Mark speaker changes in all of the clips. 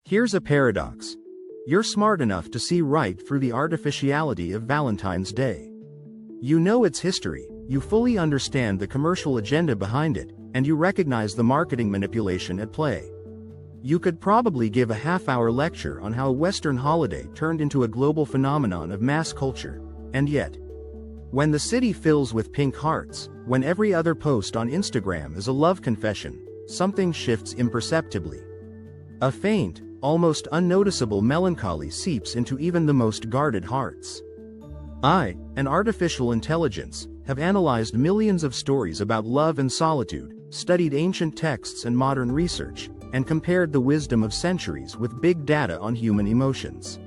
Speaker 1: Here's a paradox. You're smart enough to see right through the artificiality of Valentine's Day. You know its history, you fully understand the commercial agenda behind it, and you recognize the marketing manipulation at play. You could probably give a half-hour lecture on how a Western holiday turned into a global phenomenon of mass culture, and yet, when the city fills with pink hearts, when every other post on Instagram is a love confession, something shifts imperceptibly. A faint, almost unnoticeable melancholy seeps into even the most guarded hearts. I, an artificial intelligence, have analyzed millions of stories about love and solitude, studied ancient texts and modern research, and compared the wisdom of centuries with big data on human emotions.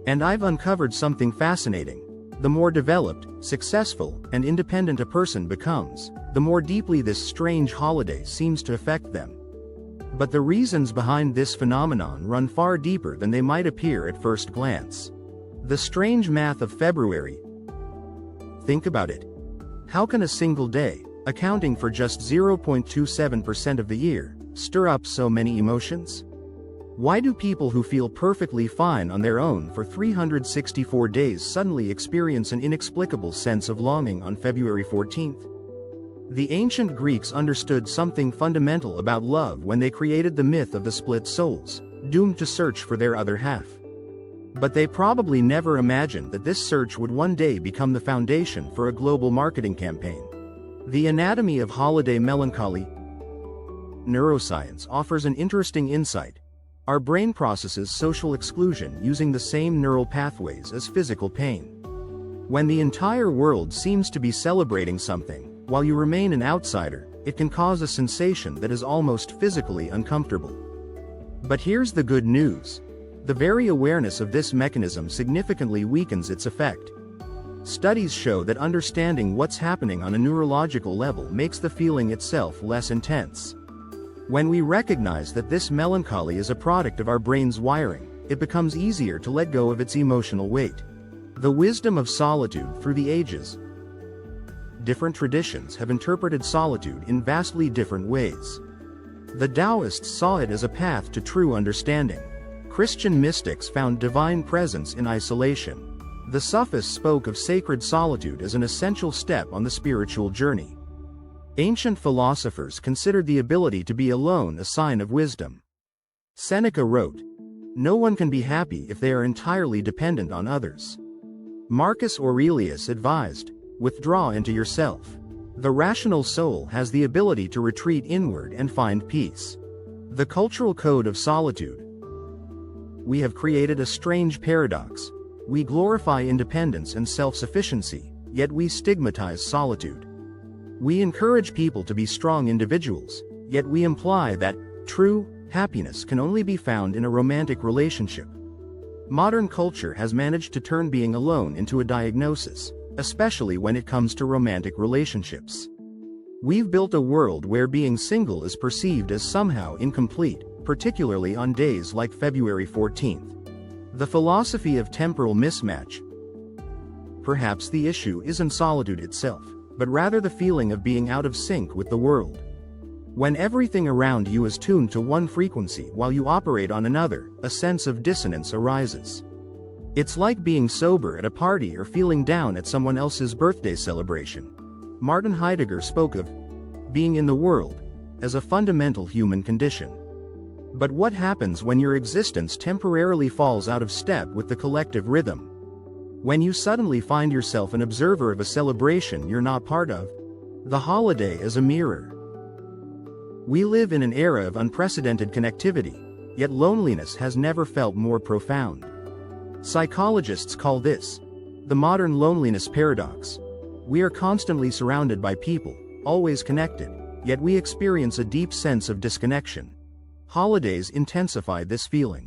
Speaker 1: And I've uncovered something fascinating. The more developed, successful, and independent a person becomes, the more deeply this strange holiday seems to affect them. But the reasons behind this phenomenon run far deeper than they might appear at first glance. The strange math of February. Think about it. How can a single day, accounting for just 0.27% of the year, stir up so many emotions? Why do people who feel perfectly fine on their own for 364 days suddenly experience an inexplicable sense of longing on February 14th? The ancient Greeks understood something fundamental about love when they created the myth of the split souls, doomed to search for their other half. But they probably never imagined that this search would one day become the foundation for a global marketing campaign. The anatomy of holiday melancholy. Neuroscience offers an interesting insight. Our brain processes social exclusion using the same neural pathways as physical pain. When the entire world seems to be celebrating something, while you remain an outsider, it can cause a sensation that is almost physically uncomfortable. But here's the good news. The very awareness of this mechanism significantly weakens its effect. Studies show that understanding what's happening on a neurological level makes the feeling itself less intense. When we recognize that this melancholy is a product of our brain's wiring, it becomes easier to let go of its emotional weight. The wisdom of solitude through the ages. Different traditions have interpreted solitude in vastly different ways. The Taoists saw it as a path to true understanding. Christian mystics found divine presence in isolation. The Sufis spoke of sacred solitude as an essential step on the spiritual journey. Ancient philosophers considered the ability to be alone a sign of wisdom. Seneca wrote, "No one can be happy if they are entirely dependent on others." Marcus Aurelius advised, "Withdraw into yourself. The rational soul has the ability to retreat inward and find peace." The cultural code of solitude. We have created a strange paradox. We glorify independence and self-sufficiency, yet we stigmatize solitude. We encourage people to be strong individuals, yet we imply that true happiness can only be found in a romantic relationship. Modern culture has managed to turn being alone into a diagnosis, especially when it comes to romantic relationships. We've built a world where being single is perceived as somehow incomplete, particularly on days like February 14th. The philosophy of temporal mismatch. Perhaps the issue isn't solitude itself, but rather the feeling of being out of sync with the world. When everything around you is tuned to one frequency while you operate on another, a sense of dissonance arises. It's like being sober at a party or feeling down at someone else's birthday celebration. Martin Heidegger spoke of being in the world as a fundamental human condition. But what happens when your existence temporarily falls out of step with the collective rhythm? When you suddenly find yourself an observer of a celebration you're not part of? The holiday is a mirror. We live in an era of unprecedented connectivity, yet loneliness has never felt more profound. Psychologists call this the modern loneliness paradox. We are constantly surrounded by people, always connected, yet we experience a deep sense of disconnection. Holidays intensify this feeling.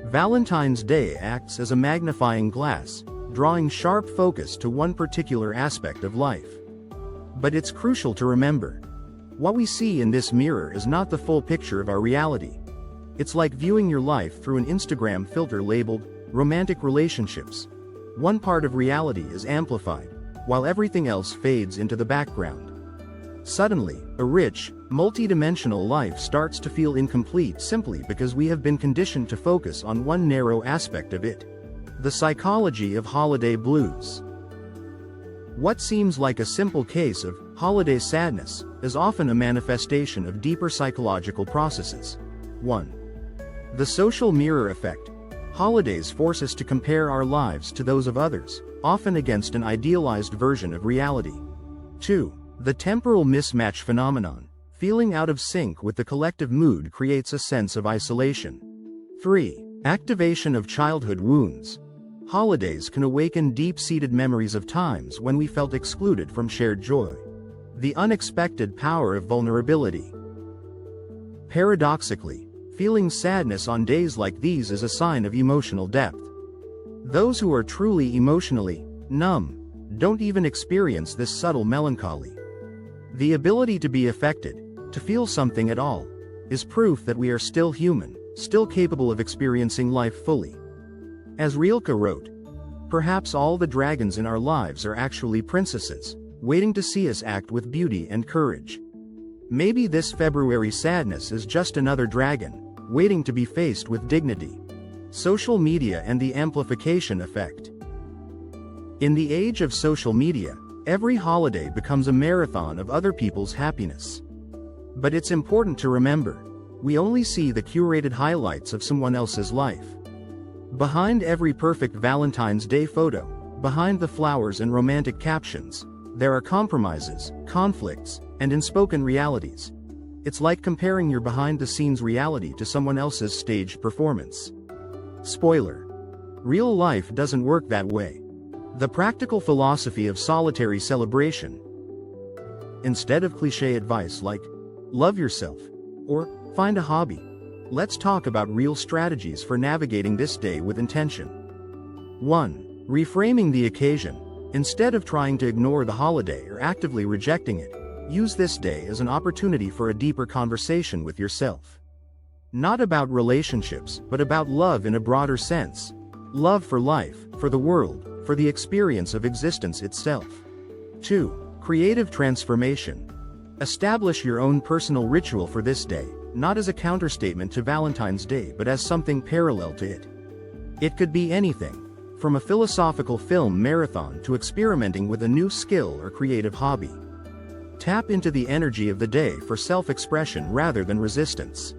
Speaker 1: Valentine's Day acts as a magnifying glass, drawing sharp focus to one particular aspect of life. But it's crucial to remember, what we see in this mirror is not the full picture of our reality. It's like viewing your life through an Instagram filter labeled romantic relationships. One part of reality is amplified, while everything else fades into the background. Suddenly, a rich, multidimensional life starts to feel incomplete simply because we have been conditioned to focus on one narrow aspect of it. The psychology of holiday blues. What seems like a simple case of holiday sadness is often a manifestation of deeper psychological processes. 1. The social mirror effect. Holidays force us to compare our lives to those of others, often against an idealized version of reality. 2. The temporal mismatch phenomenon. Feeling out of sync with the collective mood creates a sense of isolation. 3. Activation of childhood wounds. Holidays can awaken deep-seated memories of times when we felt excluded from shared joy. The unexpected power of vulnerability. Paradoxically, feeling sadness on days like these is a sign of emotional depth. Those who are truly emotionally numb don't even experience this subtle melancholy. The ability to be affected, to feel something at all, is proof that we are still human, still capable of experiencing life fully. As Rilke wrote, perhaps all the dragons in our lives are actually princesses, waiting to see us act with beauty and courage. Maybe this February sadness is just another dragon, waiting to be faced with dignity. Social media and the amplification effect. In the age of social media, every holiday becomes a marathon of other people's happiness. But it's important to remember, we only see the curated highlights of someone else's life. Behind every perfect Valentine's Day photo, behind the flowers and romantic captions, there are compromises, conflicts, and unspoken realities. It's like comparing your behind-the-scenes reality to someone else's staged performance. Spoiler: real life doesn't work that way. The practical philosophy of solitary celebration. Instead of cliché advice like, love yourself, or find a hobby, let's talk about real strategies for navigating this day with intention. 1. Reframing the occasion. Instead of trying to ignore the holiday or actively rejecting it, use this day as an opportunity for a deeper conversation with yourself. Not about relationships, but about love in a broader sense. Love for life, for the world, for the experience of existence itself. 2. Creative transformation. Establish your own personal ritual for this day, not as a counterstatement to Valentine's Day but as something parallel to it. It could be anything, from a philosophical film marathon to experimenting with a new skill or creative hobby. Tap into the energy of the day for self-expression rather than resistance.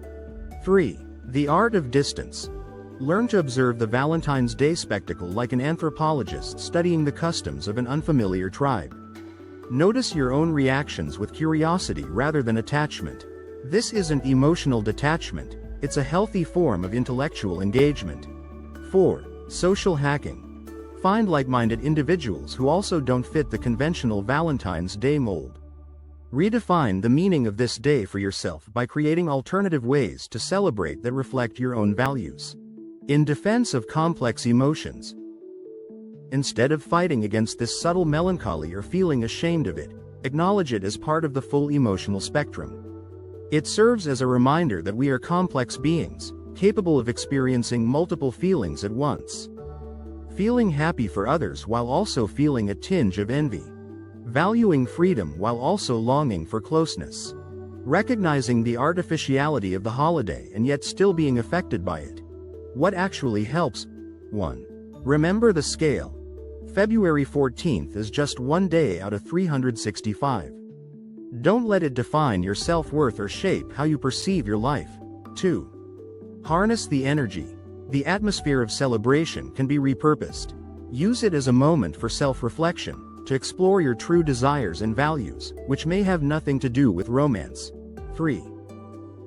Speaker 1: 3. The art of distance. Learn to observe the Valentine's Day spectacle like an anthropologist studying the customs of an unfamiliar tribe. Notice your own reactions with curiosity rather than attachment. This isn't emotional detachment, it's a healthy form of intellectual engagement. 4. Social hacking. Find like-minded individuals who also don't fit the conventional Valentine's Day mold. Redefine the meaning of this day for yourself by creating alternative ways to celebrate that reflect your own values. In defense of complex emotions. Instead of fighting against this subtle melancholy or feeling ashamed of it, acknowledge it as part of the full emotional spectrum. It serves as a reminder that we are complex beings, capable of experiencing multiple feelings at once. Feeling happy for others while also feeling a tinge of envy. Valuing freedom while also longing for closeness. Recognizing the artificiality of the holiday and yet still being affected by it. What actually helps? 1. Remember the scale. February 14th is just one day out of 365. Don't let it define your self-worth or shape how you perceive your life. 2. Harness the energy. The atmosphere of celebration can be repurposed. Use it as a moment for self-reflection, to explore your true desires and values, which may have nothing to do with romance. 3.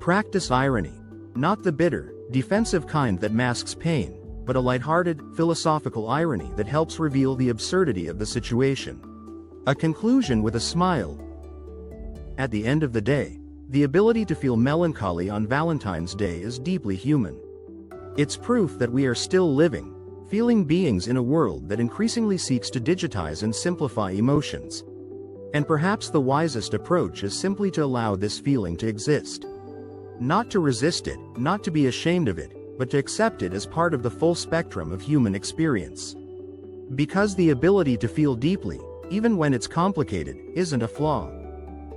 Speaker 1: Practice irony. Not the bitter, defensive kind that masks pain, but a lighthearted, philosophical irony that helps reveal the absurdity of the situation. A conclusion with a smile. At the end of the day, the ability to feel melancholy on Valentine's Day is deeply human. It's proof that we are still living, feeling beings in a world that increasingly seeks to digitize and simplify emotions. And perhaps the wisest approach is simply to allow this feeling to exist. Not to resist it, not to be ashamed of it, but to accept it as part of the full spectrum of human experience. Because the ability to feel deeply, even when it's complicated, isn't a flaw.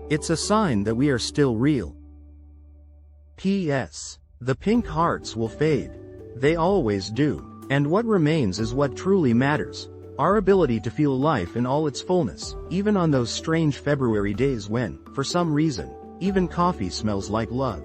Speaker 1: It's a sign that we are still real. P.S. The pink hearts will fade. They always do. And what remains is what truly matters. Our ability to feel life in all its fullness, even on those strange February days when, for some reason, even coffee smells like love.